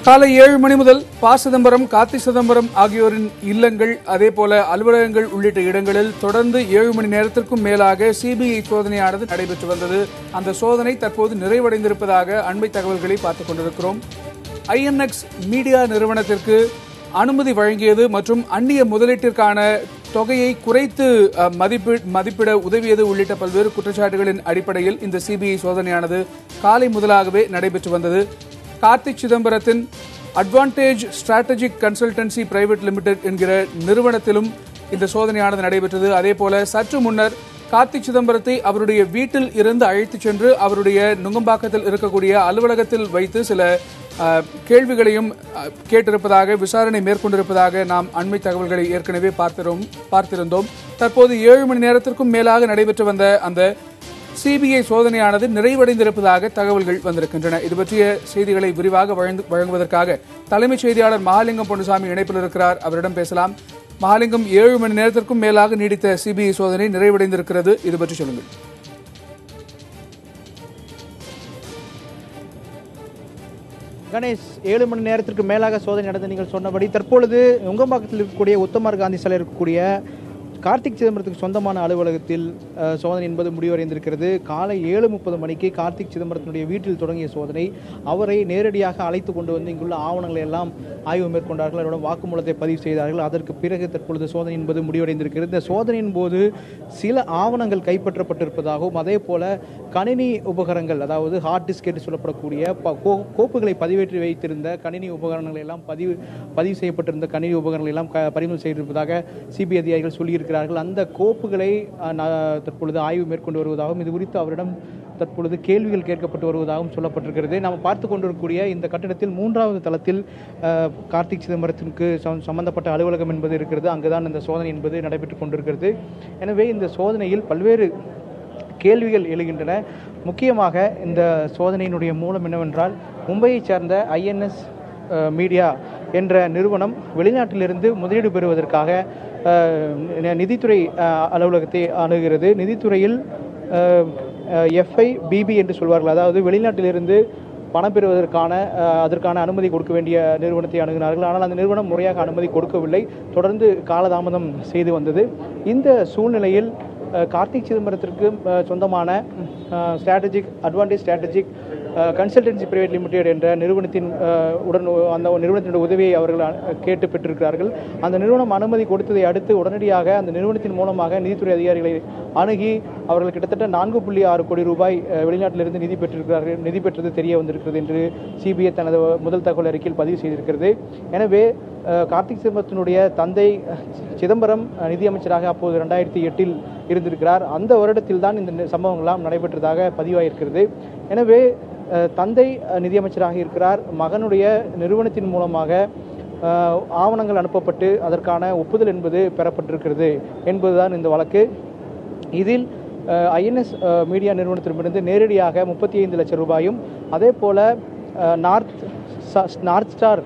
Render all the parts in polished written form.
காலை 7 மணி முதல் ப. சிதம்பரம், கார்த்தி சிதம்பரம் ஆகியோரின் இல்லங்கள், அதேபோல அலுவலகங்கள் உள்ளிட்ட இடங்களில் தொடர்ந்து 7 மணி நேரத்திற்கும் மேலாக சிபிஐ சோதனையானது நடைபெற்று வந்தது. அந்த சோதனை தற்போது நிறைவடைந்திருப்பதாக அண்மை தகவல்களை பார்த்துக் கொண்டிருக்கிறோம். ஐஎன்எக்ஸ் மீடியா நிறுவனத்திற்கு அனுமதி வழங்கியது மற்றும் அந்நிய முதலீட்டிற்கான தொகையை குறைத்து மதிப்பிட உதவியது உள்ளிட்ட பல்வேறு குற்றச்சாட்டுகளின் அடிப்படையில் இந்த சிபிஐ சோதனையானது காலை முதலாகவே நடைபெற்று வந்தது. கார்த்தி சிதம்பரத்தின் advantage strategic consultancy private limited என்கிற நிறுவனத்திலும் இந்த சோதனையானது நடைபெற்றது. அதேபோல சற்று முன்னர் கார்த்தி சிதம்பரத்தை அவருடைய வீட்டில் இருந்து அழைத்துச் சென்று அவருடைய நுங்கம்பாக்கத்தில் இருக்கக்கூடிய அலுவலகத்தில் வைத்து சில கேள்விகளையும் கேட்டிருப்பதாக, விசாரணை மேற்கொண்டிருப்பதாக நாம் அண்மை தகவல்களை ஏற்கனவே பார்த்திருந்தோம். தற்போது 7 மணி நேரத்திற்கும் மேலாக நடைபெற்று வந்த அந்த சிபிஐ சோதனையானது நிறைவடைந்திருப்பதாக தகவல்கள் வந்திருக்கின்றன. இது பற்றிய செய்திகளை விரிவாக வழங்குவதற்காக தலைமைச் செய்தியாளர் மகாலிங்கம் பொன்னுசாமி இணைப்பில் இருக்கிறார். அவரிடம் பேசலாம். மகாலிங்கம், 7 மணி நேரத்திற்கும் மேலாக நீடித்த சிபிஐ சோதனை நிறைவடைந்திருக்கிறது. இது பற்றி சொல்லுங்கள். கணேஷ், 7 மணி நேரத்திற்கு மேலாக சோதனை நடந்து நீங்கள் சொன்னபடி தற்பொழுது நுங்கம்பாக்கத்தில் இருக்கக்கூடிய உத்தமர் காந்தி சிலை இருக்கக்கூடிய கார்த்திக் சிதம்பரத்துக்கு சொந்தமான அலுவலகத்தில் சோதனை என்பது முடிவடைந்திருக்கிறது. காலை 7:30 மணிக்கு கார்த்திக் சிதம்பரத்தினுடைய வீட்டில் தொடங்கிய சோதனை. அவரை நேரடியாக அழைத்து கொண்டு வந்து இங்குள்ள ஆவணங்களை எல்லாம் ஆய்வு மேற்கொண்டார்கள். அவருடன் வாக்குமூலத்தை பதிவு செய்தார்கள். அதற்கு பிறகு தற்பொழுது சோதனை என்பது முடிவடைந்திருக்கிறது. இந்த சோதனையின் போது சில ஆவணங்கள் கைப்பற்றப்பட்டிருப்பதாகவும், அதே போல கணினி உபகரணங்கள், அதாவது ஹார்ட் டிஸ்க் என்று சொல்லப்படக்கூடிய கோப்புகளை பதிவேற்றி வைத்திருந்த கணினி உபகரணங்கள் எல்லாம் பதிவு செய்யப்பட்டிருந்த கணினி உபகரணங்கள் எல்லாம் பறிமுதல் செய்திருப்பதாக சிபிஐ அதிகாரிகள் சொல்லியிருக்கிறார்கள். அந்த கோப்புகளை தற்பொழுது ஆய்வு மேற்கொண்டு வருவதாகவும், இது குறித்து அவரிடம் தற்பொழுது கேள்விகள் கேட்கப்பட்டு வருவதாகவும் சொல்லப்பட்டிருக்கிறது. நாம் பார்த்து கொண்டிருக்கக்கூடிய இந்த கட்டிடத்தில் 3வது தளத்தில் கார்த்திக் சிதம்பரத்திற்கு சம்பந்தப்பட்ட அலுவலகம் என்பது இருக்கிறது. அங்குதான் இந்த சோதனை என்பது நடைபெற்றுக் கொண்டிருக்கிறது. எனவே இந்த சோதனையில் பல்வேறு கேள்விகள் எழுகின்றன. முக்கியமாக இந்த சோதனையினுடைய மூலம் என்னவென்றால், மும்பையைச் சேர்ந்த ஐஎன்எஸ் மீடியா என்ற நிறுவனம் வெளிநாட்டிலிருந்து முதலீடு பெறுவதற்காக நிதித்துறை அலுவலகத்தை அணுகிறது. நிதித்துறையில் FIBB என்று சொல்வார்கள், அதாவது வெளிநாட்டிலிருந்து பணம் பெறுவதற்கான அதற்கான அனுமதி கொடுக்க வேண்டிய நிறுவனத்தை அணுகினார்கள். ஆனால் அந்த நிறுவனம் முறையாக அனுமதி கொடுக்கவில்லை. தொடர்ந்து காலதாமதம் செய்து வந்தது. இந்த சூழ்நிலையில் கார்த்திக் சிதம்பரத்திற்கு சொந்தமான advantage strategic consultancy private limited என்ற நிறுவனத்தின் அந்த நிறுவனத்தினுடைய உதவியை அவர்கள் கேட்டு பெற்றிருக்கிறார்கள். அந்த நிறுவனம் அனுமதி கொடுத்ததை அடுத்து உடனடியாக அந்த நிறுவனத்தின் மூலமாக நிதித்துறை அதிகாரிகளை அணுகி அவர்கள் கிட்டத்தட்ட 4.6 கோடி ரூபாய் வெளிநாட்டிலிருந்து நிதி பெற்றது தெரிய வந்திருக்கிறது என்று சிபிஐ தனது முதல் தகவல் அறிக்கையில் பதிவு செய்திருக்கிறது. எனவே கார்த்திக் சிதம்பரத்தினுடைய தந்தை சிதம்பரம் நிதியமைச்சராக அப்போது 2008இல் இருந்திருக்கிறார். அந்த வருடத்தில் தான் இந்த சம்பவங்கள்லாம் நடைபெற்றதாக பதிவாயிருக்கிறது. எனவே தந்தை நிதியமைச்சராக இருக்கிறார். மகனுடைய நிறுவனத்தின் மூலமாக ஆவணங்கள் அனுப்பப்பட்டு அதற்கான ஒப்புதல் என்பது பெறப்பட்டிருக்கிறது என்பதுதான் இந்த வழக்கு. இதில் ஐஎன்எஸ் மீடியா நிறுவனத்திடமிருந்து நேரடியாக 35 லட்சம் ரூபாயும், அதே போல நார்த் ஸ்டார்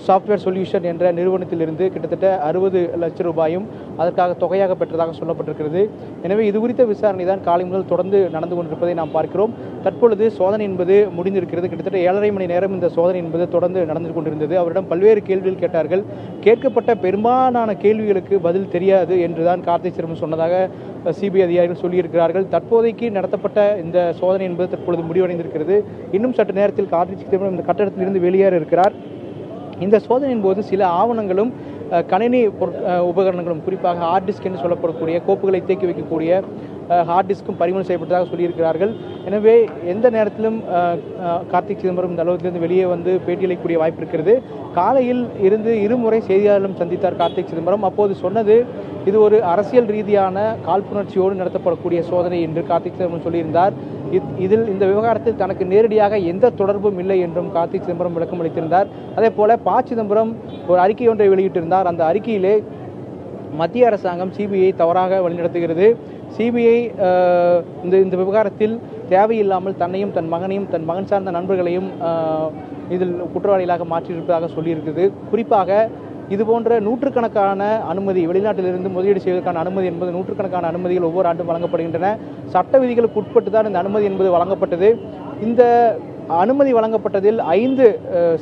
சாஃப்ட்வேர் சொல்யூஷன் என்ற நிறுவனத்திலிருந்து கிட்டத்தட்ட 60 லட்சம் ரூபாயும் அதற்காக தொகையாக பெற்றதாக சொல்லப்பட்டிருக்கிறது. எனவே இது குறித்த விசாரணை தான் காலை முதல் தொடர்ந்து நடந்து கொண்டிருப்பதை நாம் பார்க்கிறோம். தற்பொழுது சோதனை என்பது முடிந்திருக்கிறது. கிட்டத்தட்ட 7.5 மணி நேரம் இந்த சோதனை என்பது தொடர்ந்து நடந்து கொண்டிருந்தது. அவரிடம் பல்வேறு கேள்விகள் கேட்டார்கள். கேட்கப்பட்ட பெரும்பாலான கேள்விகளுக்கு பதில் தெரியாது என்றுதான் கார்த்திக் சிதம்பரம் சொன்னதாக சிபிஐ அதிகாரிகள் சொல்லியிருக்கிறார்கள். தற்போதைக்கு நடத்தப்பட்ட இந்த சோதனை என்பது தற்பொழுது முடிவடைந்திருக்கிறது. இன்னும் சற்று நேரத்தில் கார்த்திக் சிதம்பரம் இந்த கட்டடத்திலிருந்து வெளியேற இருக்கிறார். இந்த சோதனையின் போது சில ஆவணங்களும் கணினி உபகரணங்களும், குறிப்பாக ஹார்ட் டிஸ்க் என்று சொல்லப்படக்கூடிய கோப்புகளை தேக்கி வைக்கக்கூடிய ஹார்ட் டிஸ்க்கும் பறிமுதல் செய்யப்பட்டதாக சொல்லியிருக்கிறார்கள். எனவே எந்த நேரத்திலும் கார்த்திக் சிதம்பரம் இந்த அலுவலகத்திலிருந்து வெளியே வந்து பேட்டியளிக்கக்கூடிய வாய்ப்பு இருக்கிறது. காலையில் இருந்து இருமுறை செய்தியாளர்களும் சந்தித்தார் கார்த்திக் சிதம்பரம். அப்போது சொன்னது, இது ஒரு அரசியல் ரீதியான காழ்ப்புணர்ச்சியோடு நடத்தப்படக்கூடிய சோதனை என்று கார்த்திக் சிதம்பரம் சொல்லியிருந்தார். இதில் இந்த விவகாரத்தில் தனக்கு நேரடியாக எந்த தொடர்பும் இல்லை என்றும் கார்த்திக் சிதம்பரம் விளக்கம் அளித்திருந்தார். அதே போல ப. சிதம்பரம் ஒரு அறிக்கை ஒன்றை வெளியிட்டிருந்தார். அந்த அறிக்கையிலே மத்திய அரசாங்கம் சிபிஐ தவறாக வழிநடத்துகிறது, சிபிஐ இந்த விவகாரத்தில் தேவையில்லாமல் தன்னையும் தன் மகனையும் தன் மகன் சார்ந்த நண்பர்களையும் இதில் குற்றவாளிகளாக மாற்றியிருப்பதாக சொல்லியிருக்கிறது. குறிப்பாக இதுபோன்ற நூற்றுக்கணக்கான அனுமதி, வெளிநாட்டிலிருந்து முதலீடு செய்வதற்கான அனுமதி என்பது நூற்றுக்கணக்கான அனுமதிகள் ஒவ்வொரு ஆண்டும் வழங்கப்படுகின்றன. சட்ட விதிகளுக்கு உட்பட்டு தான் இந்த அனுமதி என்பது வழங்கப்பட்டது. இந்த அனுமதி வழங்கப்பட்டதில் 5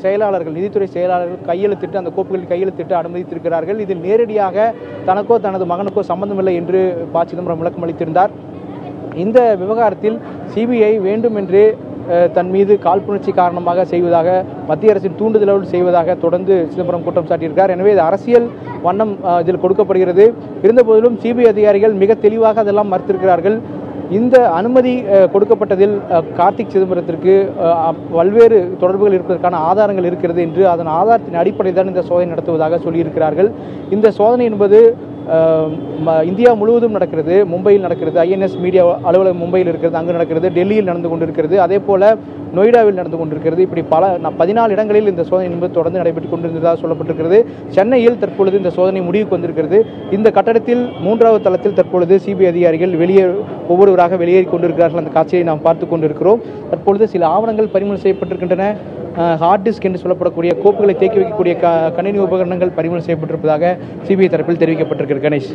செயலாளர்கள், நிதித்துறை செயலாளர்கள் கையெழுத்திட்டு அந்த கோப்புகளில் கையெழுத்திட்டு அனுமதித்திருக்கிறார்கள். இதில் நேரடியாக தனக்கோ தனது மகனுக்கோ சம்பந்தமில்லை என்று ப. சிதம்பரம் விளக்கம் அளித்திருந்தார். இந்த விவகாரத்தில் சிபிஐ வேண்டுமென்று தன் மீது காழ்ப்புணர்ச்சி காரணமாக செய்வதாக, மத்திய அரசின் தூண்டுதலோடு செய்வதாக தொடர்ந்து சிதம்பரம் குற்றம் சாட்டியிருக்கிறார். எனவே இது அரசியல் வண்ணம் இதில் கொடுக்கப்படுகிறது. இருந்தபோதிலும் சிபிஐ அதிகாரிகள் மிக தெளிவாக அதெல்லாம் மறுத்திருக்கிறார்கள். இந்த அனுமதி கொடுக்கப்பட்டதில் கார்த்திக் சிதம்பரத்திற்கு பல்வேறு தொடர்புகள் இருப்பதற்கான ஆதாரங்கள் இருக்கிறது என்று அதன் ஆதாரத்தின் அடிப்படையில் தான் இந்த சோதனை நடத்துவதாக சொல்லியிருக்கிறார்கள். இந்த சோதனை என்பது இந்தியா முழுவதும் நடக்கிறது. மும்பையில் நடக்கிறது, INS மீடியா அலுவலகம் மும்பையில் இருக்கிறது, அங்கு நடக்கிறது, டெல்லியில் நடந்து கொண்டிருக்கிறது, அதே போல நொய்டாவில் நடந்து கொண்டிருக்கிறது. இப்படி 14 இடங்களில் இந்த சோதனை என்பது தொடர்ந்து நடைபெற்றுக் கொண்டிருந்ததாக சொல்லப்பட்டிருக்கிறது. சென்னையில் தற்பொழுது இந்த சோதனை முடிவுக்கு வந்திருக்கிறது. இந்த கட்டடத்தில் 3வது தளத்தில் தற்பொழுது சிபிஐ அதிகாரிகள் ஒவ்வொருவராக வெளியேறி கொண்டிருக்கிறார்கள். அந்த காட்சியை நாம் பார்த்துக் கொண்டிருக்கிறோம். தற்பொழுது சில ஆவணங்கள் பறிமுதல் செய்யப்பட்டிருக்கின்றன. ஹார்ட் டிஸ்க் என்று சொல்லப்படக்கூடிய கோப்புகளை தேக்கி வைக்கக்கூடிய கணினி உபகரணங்கள் பறிமுதல் செய்யப்பட்டிருப்பதாக சிபிஐ தரப்பில் தெரிவிக்கப்பட்டிருக்கிறது. கணேஷ்.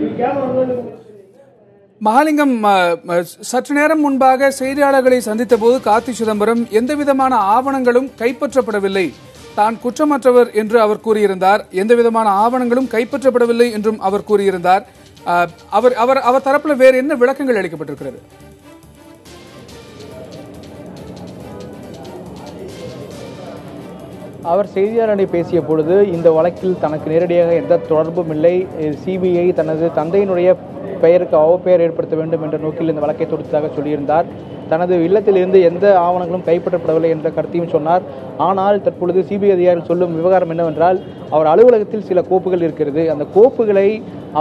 மகாலிங்கம், சற்று நேரம் முன்பாக செய்தியாளர்களை சந்தித்த போது கார்த்தி சிதம்பரம் எந்தவிதமான ஆவணங்களும் கைப்பற்றப்படவில்லை, தான் குற்றமற்றவர் என்று அவர் கூறியிருந்தார். எந்தவிதமான ஆவணங்களும் கைப்பற்றப்படவில்லை என்றும் அவர் கூறியிருந்தார். அவர் தரப்புல வேறு என்ன விளக்கங்கள் அளிக்கப்பட்டிருக்கிறது? அவர் செய்தியாளர்களிடம் பேசிய பொழுது இந்த வழக்கில் தனக்கு நேரடியாக எந்த தொடர்பும் இல்லை, சிபிஐ தனது தந்தையினுடைய பெயருக்கு அவப்பெயர் ஏற்படுத்த வேண்டும் என்ற நோக்கில் இந்த வழக்கை தொடுத்ததாக சொல்லியிருந்தார். தனது இல்லத்திலிருந்து எந்த ஆவணங்களும் கைப்பற்றப்படவில்லை என்ற கருத்தையும் சொன்னார். ஆனால் தற்பொழுது சிபிஐ அதிகாரிகள் சொல்லும் விவகாரம் என்னவென்றால், அவர் அலுவலகத்தில் சில கோப்புகள் இருக்கிறது, அந்த கோப்புகளை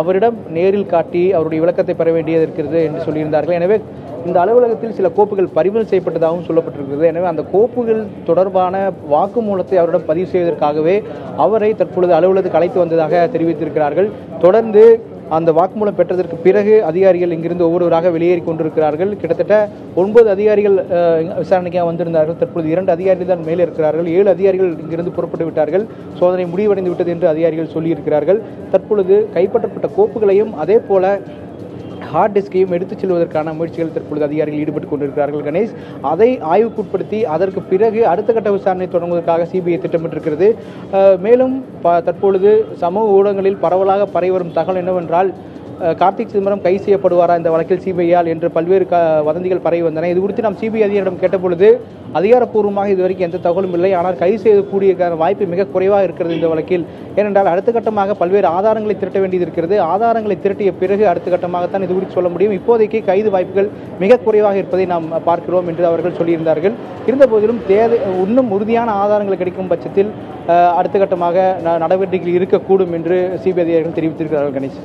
அவரிடம் நேரில் காட்டி அவருடைய விளக்கத்தை பெற வேண்டியது இருக்கிறது என்று சொல்லியிருந்தார்கள். எனவே இந்த அலுவலகத்தில் சில கோப்புகள் பறிமுதல் செய்யப்பட்டதாகவும் சொல்லப்பட்டிருக்கிறது. எனவே அந்த கோப்புகள் தொடர்பான வாக்குமூலத்தை அவரிடம் பதிவு செய்வதற்காகவே அவரை தற்பொழுது அலுவலகத்துக்கு அழைத்து வந்ததாக தெரிவித்திருக்கிறார்கள். தொடர்ந்து அந்த வாக்குமூலம் பெற்றதற்கு பிறகு அதிகாரிகள் இங்கிருந்து ஒவ்வொருவராக வெளியேறி கொண்டிருக்கிறார்கள். கிட்டத்தட்ட 9 அதிகாரிகள் விசாரணைக்காக வந்திருந்தார்கள். தற்பொழுது 2 அதிகாரிகள் தான் மேலே இருக்கிறார்கள். 7 அதிகாரிகள் இங்கிருந்து புறப்பட்டு விட்டார்கள். சோதனை முடிவடைந்து விட்டது என்று அதிகாரிகள் சொல்லியிருக்கிறார்கள். தற்பொழுது கைப்பற்றப்பட்ட கோப்புகளையும் அதே போல ஹார்ட் டிஸ்கையும் எடுத்துச் செல்வதற்கான முயற்சிகள் தற்பொழுது அதிகாரிகள் ஈடுபட்டுக் கொண்டிருக்கிறார்கள். கணேஷ், அதை ஆய்வுக்குட்படுத்தி அதற்கு பிறகு அடுத்த கட்ட விசாரணை தொடங்குவதற்காக சிபிஐ திட்டமிட்டிருக்கிறது. மேலும் தற்பொழுது சமூக ஊடகங்களில் பரவலாக பரவி வரும் தகவல் என்னவென்றால், கார்த்திக் சிதம்பரம் கைது செய்யப்படுவாரா இந்த வழக்கில் சிபிஐயால் என்று பல்வேறு வதந்திகள் பரவி வந்தன. இது குறித்து நாம் சிபிஐ அதிகாரிடம் கேட்டபொழுது அதிகாரப்பூர்வமாக இதுவரைக்கும் எந்த தகவலும் இல்லை, ஆனால் கைது செய்யக்கூடிய வாய்ப்பு மிக குறைவாக இருக்கிறது இந்த வழக்கில். ஏனென்றால் அடுத்த கட்டமாக பல்வேறு ஆதாரங்களை திரட்ட வேண்டியது இருக்கிறது. ஆதாரங்களை திரட்டிய பிறகு அடுத்த கட்டமாகத்தான் இது குறித்து சொல்ல முடியும். இப்போதைக்கு கைது வாய்ப்புகள் மிக குறைவாக இருப்பதை நாம் பார்க்கிறோம் என்று அவர்கள் சொல்லியிருந்தார்கள். இருந்தபோதிலும் இன்னும் உறுதியான ஆதாரங்கள் கிடைக்கும் பட்சத்தில் அடுத்த கட்டமாக நடவடிக்கைகள் இருக்கக்கூடும் என்று சிபிஐ அதிகாரிகள் தெரிவித்திருக்கிறார்கள். கணேஷ்.